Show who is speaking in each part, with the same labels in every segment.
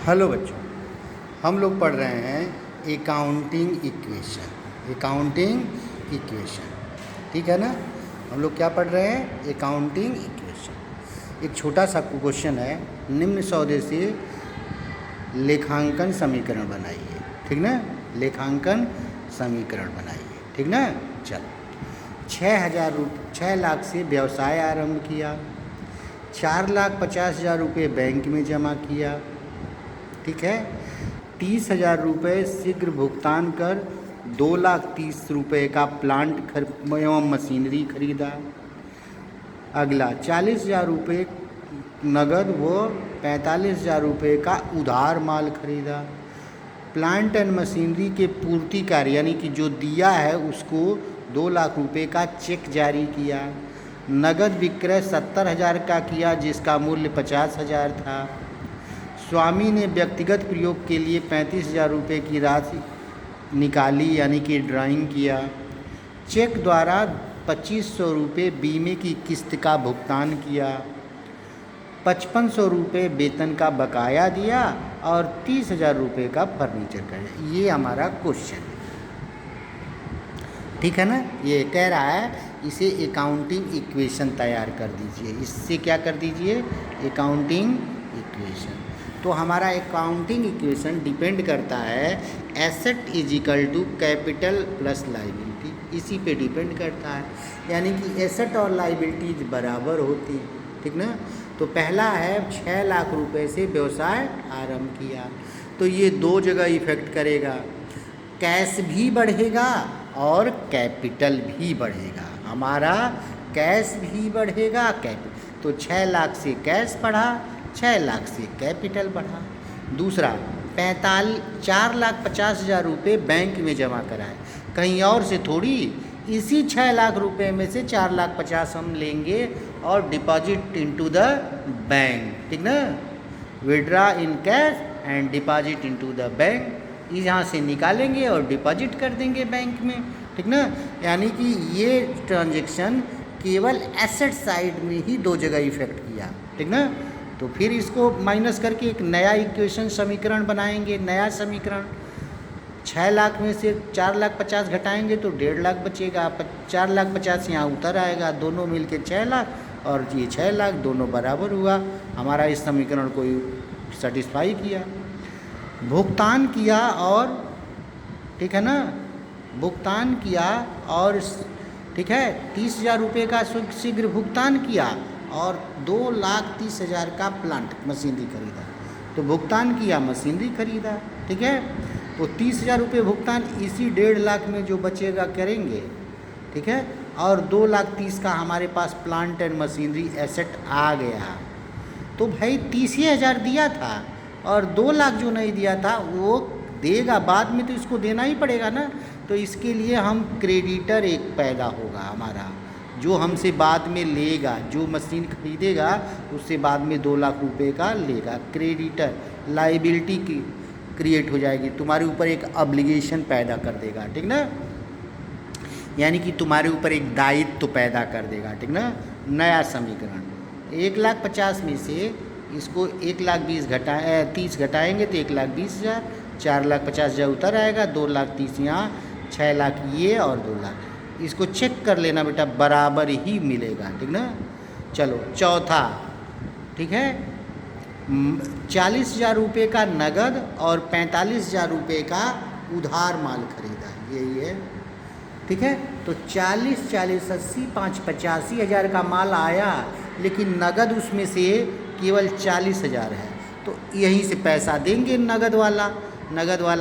Speaker 1: Hello बच्चों, हम लोग पढ़ रहे हैं अकाउंटिंग इक्वेशन। ठीक है ना। हम लोग क्या पढ़ रहे हैं? Accounting equation. एक छोटा सा क्वेश्चन है, निम्न सौदे से लेखांकन समीकरण बनाइए। ठीक ना, लेखांकन समीकरण बनाइए। ठीक ना। चलो, 6 लाख से व्यवसाय आरंभ किया, 4,50,000 रुपये बैंक में जमा किया। ठीक है। 30,000 रुपये शीघ्र भुगतान कर 2,30,000 रुपये का प्लांट एवं मशीनरी खरीदा। अगला 40,000 रुपये नगद व 45,000 रुपये का उधार माल खरीदा। प्लांट एंड मशीनरी के पूर्ति कार्य यानी कि जो दिया है उसको 2 लाख रुपये का चेक जारी किया। नगद विक्रय 70,000 का किया जिसका मूल्य 50,000 था। स्वामी ने व्यक्तिगत प्रयोग के लिए 35,000 रुपये की राशि निकाली यानी कि ड्राइंग किया। चेक द्वारा 2,500 रुपये बीमे की किस्त का भुगतान किया। 5,500 रुपये वेतन का बकाया दिया और 30,000 रुपये का फर्नीचर का। ये हमारा क्वेश्चन है। ठीक है ना। ये कह रहा है इसे अकाउंटिंग इक्वेशन तैयार कर दीजिए। इससे क्या कर दीजिए? Accounting equation. तो हमारा अकाउंटिंग इक्वेशन डिपेंड करता है asset is equal to capital plus liability, इसी पे डिपेंड करता है। यानी कि एसेट और लाइबिलिटीज बराबर होती हैं। ठीक ना। तो पहला है 6 लाख रुपए से व्यवसाय आरंभ किया, तो ये 2 जगह इफेक्ट करेगा, कैश भी बढ़ेगा और कैपिटल भी बढ़ेगा। हमारा कैश भी बढ़ेगा, कैपिटल। तो 6 लाख से कैश बढ़ा, 6 लाख से कैपिटल बढ़ा। दूसरा 4,50,000 रुपये बैंक में जमा कराए, कहीं और से थोड़ी, इसी 6 लाख रुपये में से 4,50,000 हम लेंगे और डिपॉजिट इनटू द बैंक। ठीक ना। Withdraw in cash and deposit into the bank, यहाँ से निकालेंगे और डिपॉजिट कर देंगे बैंक में। ठीक ना। यानी कि ये ट्रांजैक्शन केवल एसेट साइड में ही 2 जगह इफेक्ट किया। ठीक ना। तो फिर इसको माइनस करके एक नया इक्वेशन समीकरण बनाएंगे, नया समीकरण। 6 लाख में से 4,50,000 घटाएंगे तो 1.5 लाख बचेगा। 4,50,000 यहाँ उतर आएगा, दोनों मिलके 6 लाख और ये 6 लाख दोनों बराबर हुआ। हमारा इस समीकरण को सेटिस्फाई किया। भुगतान किया और, ठीक है ना, भुगतान किया और ठीक है 30,000 रुपये का शीघ्र भुगतान किया और 2,30,000 का प्लांट मशीनरी खरीदा। तो भुगतान किया, मशीनरी खरीदा। ठीक है। तो 30,000 रुपये भुगतान इसी 1.5 लाख में जो बचेगा करेंगे। ठीक है। और 2,30,000 का हमारे पास प्लांट एंड मशीनरी एसेट आ गया। तो भाई 30,000 दिया था और 2 लाख जो नहीं दिया था वो देगा, बाद में तो इसको देना ही पड़ेगा ना। तो इसके लिए हम क्रेडिटर एक पैदा होगा हमारा, जो हमसे बाद में लेगा, जो मशीन खरीदेगा उससे बाद में 2 लाख रुपए का लेगा। क्रेडिटर लाइबिलिटी की क्रिएट हो जाएगी, तुम्हारे ऊपर एक ऑब्लिगेशन पैदा कर देगा। ठीक ना। यानी कि तुम्हारे ऊपर एक दायित्व तो पैदा कर देगा। ठीक ना। नया समीकरण 1,50,000 में से इसको 1,20,000 30 घटाएंगे तो 1,20,000, 4,50,000 उतर आएगा, 2,30,000 यहाँ, 6 लाख ये और 2 लाख। इसको चेक कर लेना बेटा, बराबर ही मिलेगा। ठीक ना। चलो चौथा, ठीक है, 40,000 रुपये का नगद और 45,000 रुपये का उधार माल खरीदा, यही है। ठीक है। तो 40, 80, 5, 85,000 का माल आया, लेकिन नगद उसमें से केवल 40,000 है। तो यहीं से पैसा देंगे नगद वाला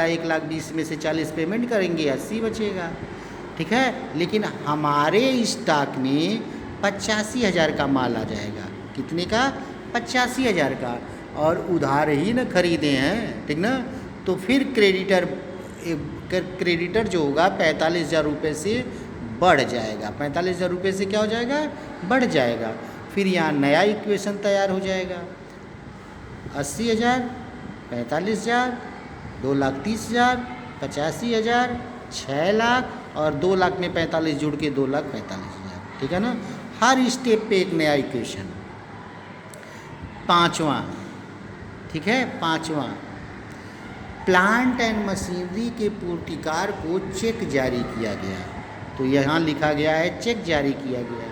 Speaker 1: 1,20,000 में से 40 पेमेंट करेंगे, 80 बचेगा। ठीक है। लेकिन हमारे स्टॉक में 85,000 का माल आ जाएगा। कितने का? 85,000 का, और उधार ही न खरीदे हैं। ठीक ना। तो फिर क्रेडिटर जो होगा 45,000 रुपये से बढ़ जाएगा। 45,000 रुपये से क्या हो जाएगा? बढ़ जाएगा। फिर यहाँ नया इक्वेशन तैयार हो जाएगा। 80,000, 45,000, 2,30,000, 85,000, 6 लाख और 2 लाख में 45 जुड़ के 2,45,000। ठीक है ना। हर स्टेप पे एक नया इक्वेशन। पाँचवा, ठीक है, पाँचवा प्लांट एंड मशीनरी के पूर्तिकार को चेक जारी किया गया। तो यहाँ लिखा गया है चेक जारी किया गया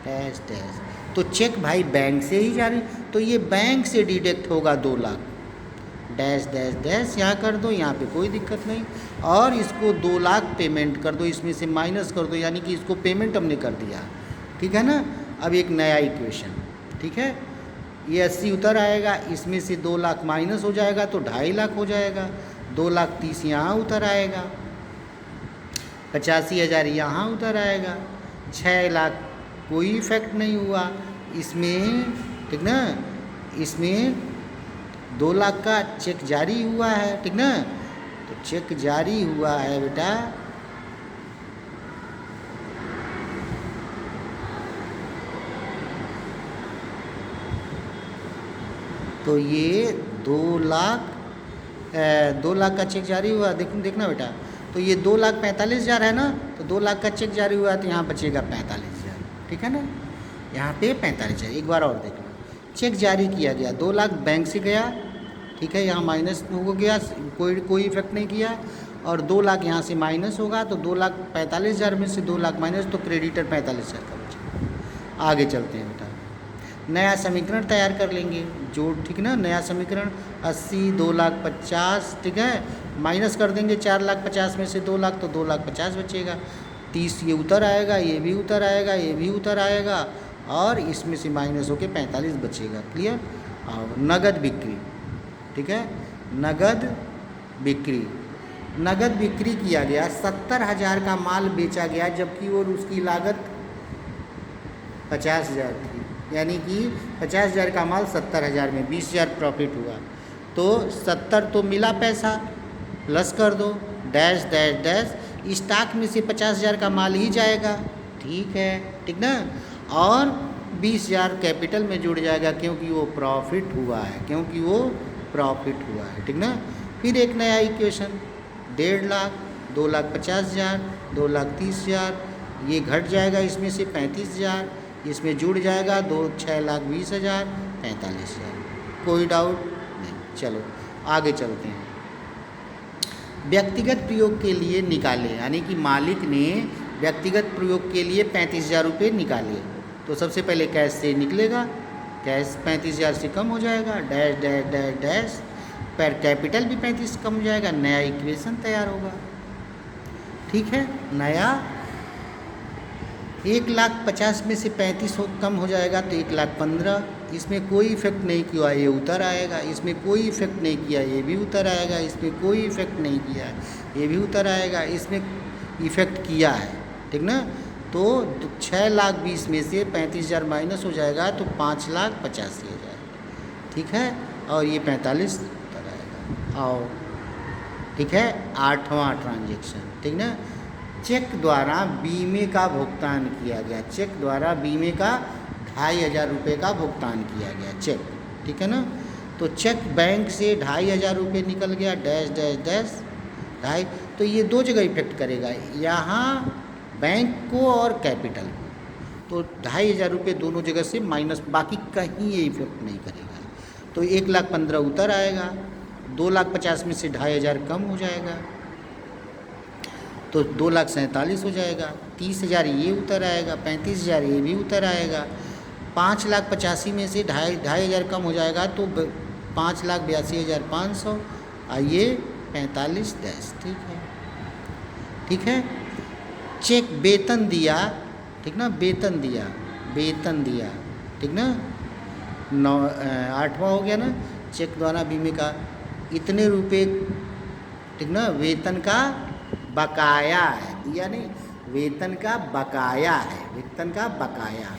Speaker 1: डैश डैश। तो चेक भाई बैंक से ही जारी, तो ये बैंक से डिडक्ट होगा 2 लाख डैश डैश डैश, यहाँ कर दो, यहाँ पे कोई दिक्कत नहीं। और इसको 2 लाख पेमेंट कर दो, इसमें से माइनस कर दो, यानी कि इसको पेमेंट हमने कर दिया, ठीक है ना। अब एक नया इक्वेशन, ठीक है, ये 80 उतर आएगा, इसमें से 2 लाख माइनस हो जाएगा तो 2.5 लाख हो जाएगा, 2 लाख 30 यहाँ उतर आएगा, 85,000 यहाँ उतर आएगा, 6 लाख कोई इफेक्ट नहीं हुआ इसमें, ठीक ना। इसमें 2 लाख का चेक जारी हुआ है, ठीक ना। तो चेक जारी हुआ है बेटा, तो ये 2 लाख 2 लाख का चेक जारी हुआ, देखना बेटा। तो ये 2,45,000 है ना, तो 2 लाख का चेक जारी हुआ तो यहाँ बचेगा 45,000, ठीक है ना। यहाँ पे 45,000, एक बार और देखना, चेक जारी किया गया, 2 लाख बैंक से गया, ठीक है, यहाँ माइनस हो गया, कोई इफेक्ट नहीं किया, और 2 लाख यहाँ से माइनस होगा, तो 2,45,000 में से 2 लाख माइनस, तो क्रेडिटर 45,000 का बचेगा। आगे चलते हैं बेटा, नया समीकरण तैयार कर लेंगे, जोड़, ठीक ना। नया समीकरण 80 2,50,000, ठीक है, माइनस कर देंगे 4,50,000 में से 2 लाख, तो 2,50,000 बचेगा, 30 ये उतर आएगा, ये भी उतर आएगा, ये भी उतर आएगा, और इसमें से माइनस होके 45 बचेगा। क्लियर। और नगद बिक्री, ठीक है, नगद बिक्री किया गया, 70,000 का माल बेचा गया, जबकि वो उसकी लागत 50,000 थी, यानी कि 50,000 का माल 70,000 में 20,000 प्रॉफिट हुआ। तो 70 तो मिला पैसा, प्लस कर दो डैश डैश डैश, स्टॉक में से 50,000 का माल ही जाएगा, ठीक है, ठीक ना। और 20,000 कैपिटल में जुड़ जाएगा, क्योंकि वो प्रॉफिट हुआ है, ठीक ना। फिर एक नया इक्वेशन, 1.5 लाख, 2,50,000, 2,30,000, ये घट जाएगा इसमें से 35,000, इसमें जुड़ जाएगा 6,20,000, 45,000। कोई डाउट नहीं। चलो आगे चलते हैं। व्यक्तिगत प्रयोग के लिए निकाले, यानी कि मालिक ने व्यक्तिगत प्रयोग के लिए 35,000 रुपये निकाले। तो सबसे पहले कैश से निकलेगा, कैश 35,000 से कम हो जाएगा, डैश डैश डैश डैश, पर कैपिटल भी 35 कम हो जाएगा, नया इक्वेशन तैयार होगा, ठीक है। नया 1,50,000 में से 35 कम हो जाएगा तो 1,15,000, इसमें कोई इफेक्ट नहीं किया, ये उतर आएगा, इसमें कोई इफेक्ट नहीं किया, ये भी उतर आएगा, इसमें कोई इफेक्ट नहीं किया, ये भी उतर आएगा, इसमें इफेक्ट किया है, ठीक ना। तो 6,20,000 में से 35,000 माइनस हो जाएगा तो 5,85,000, ठीक है, और ये 45 उतर आएगा। और ठीक है, 8वां ट्रांजेक्शन, ठीक ना। चेक द्वारा बीमे का भुगतान किया गया, चेक द्वारा बीमे का 2,500 रुपये का भुगतान किया गया, चेक, ठीक है ना। तो चेक बैंक से 2,500 रुपये निकल गया, डैश डैश डैश 2,500, तो ये 2 जगह इफेक्ट करेगा, यहाँ बैंक को और कैपिटल को, तो 2,500 रुपये दोनों जगह से माइनस, बाकी कहीं ये इफेक्ट नहीं करेगा। तो 1,15,000 उतर आएगा, 2,50,000 में से 2,500 कम हो जाएगा, तो 2,47,000 हो जाएगा, 30,000 ये उतर आएगा, 35,000 ये भी उतर आएगा, 5,85,000 में से 2,500 कम हो जाएगा तो 5,82,500, ये 45 डैश, ठीक है। चेक वेतन दिया, ठीक ना, वेतन दिया, ठीक ना। 8वां हो गया ना, चेक द्वारा बीमे का इतने रुपए, ठीक ना, वेतन का बकाया है, दिया नहीं, वेतन का बकाया है, वेतन का बकाया,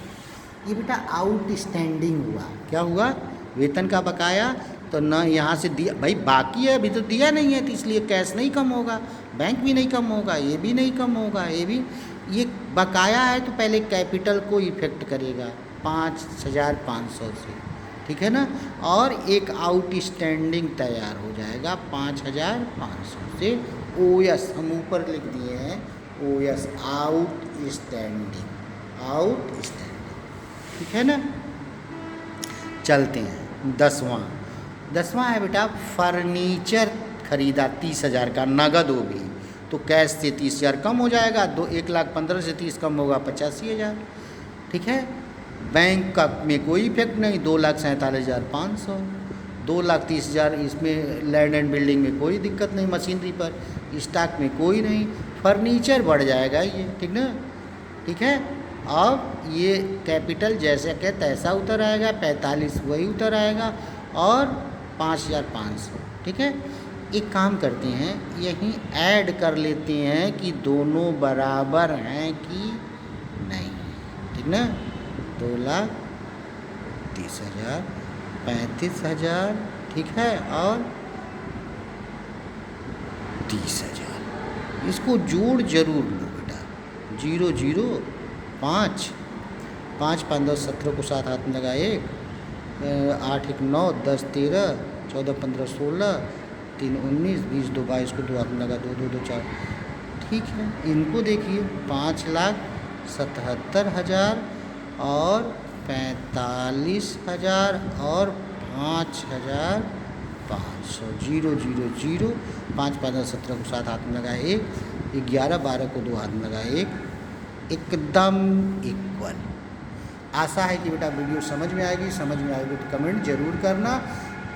Speaker 1: ये बेटा आउटस्टैंडिंग हुआ, क्या हुआ, वेतन का बकाया। तो ना यहाँ से दिया, भाई बाकी है, अभी तो दिया नहीं है, तो इसलिए कैश नहीं कम होगा, बैंक भी नहीं कम होगा, ये भी नहीं कम होगा, ये भी, ये बकाया है तो पहले कैपिटल को इफेक्ट करेगा 5,500 से, ठीक है ना। और एक आउटस्टैंडिंग तैयार हो जाएगा 5,500 से, OS हम ऊपर लिख दिए हैं, OS आउटस्टैंडिंग, ठीक है ना। चलते हैं 10वां है बेटा, फर्नीचर खरीदा 30,000 का नगद वो भी, तो कैश से 30,000 कम हो जाएगा, 1,15,000 से 30 कम होगा 85,000। ठीक है, बैंक का में कोई इफेक्ट नहीं, 2,47,500, 2,30,000 इसमें लैंड एंड बिल्डिंग में कोई दिक्कत नहीं, मशीनरी पर स्टॉक में कोई नहीं, फर्नीचर बढ़ जाएगा ये, ठीक ना। ठीक है, अब ये कैपिटल जैसे के तैसा उतर आएगा, 45 वही उतर आएगा और 5,500। ठीक है, एक काम करते हैं, यहीं ऐड कर लेते हैं कि दोनों बराबर हैं कि नहीं, ठीक ना। 2,30,000, 35,000, ठीक है, और 30,000, इसको जोड़ जरूर लो बेटा। 0 0 5 5 5 10 17 को 7 हाथ में लगा 1, 8 1 9 10 13 14 15 16 3 19 20 2 22 को 2 हाथ में लगा 2 2 2 4। ठीक है, इनको देखिए 5,77,000 और 45,000 और 5,500। 0 0 0 5 5 17 को 7 हाथ में लगा 1, 11 12 को 2 हाथ में लगा 1, एकदम इक्वल। आशा है कि बेटा वीडियो समझ में आएगी, समझ में आएगी तो कमेंट जरूर करना।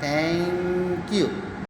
Speaker 1: Thank you.